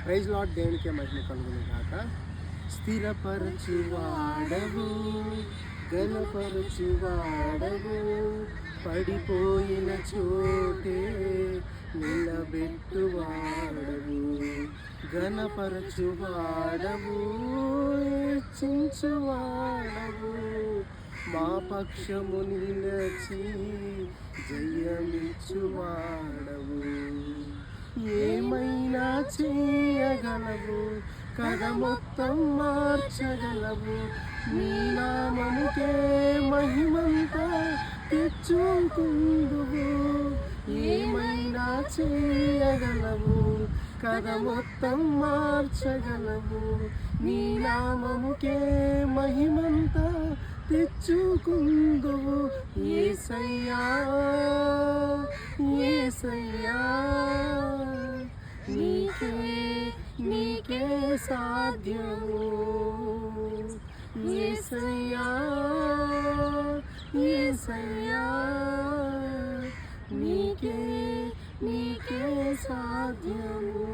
Praise lord, దేవునికే మహిమ కలుగును గాక. స్థిరపరచువాడవు, గణపరచువాడవు, పడిపోయిన చోటే నిలబెట్టువాడవు, గణపరచువాడవు, హెచ్చించువాడవు, మా పక్షము నిలచి జయమిచ్చువాడవు. ఏమైనా చేయగలవు, కథ మొత్తం మార్చగలవు, నీ నామముకే మహిమంతా తెచ్చుకుందువు. ఏమైనా చేయగలవు, కథ మొత్తం మార్చగలవు, నీ నామముకే మహిమంతా తెచ్చుకుందువు. యేసయ్యా, యేసయ్యా, నీకే నీకే సాధ్యము. యేసయ్యా, యేసయ్యా, నీకే నీకే సాధ్యము.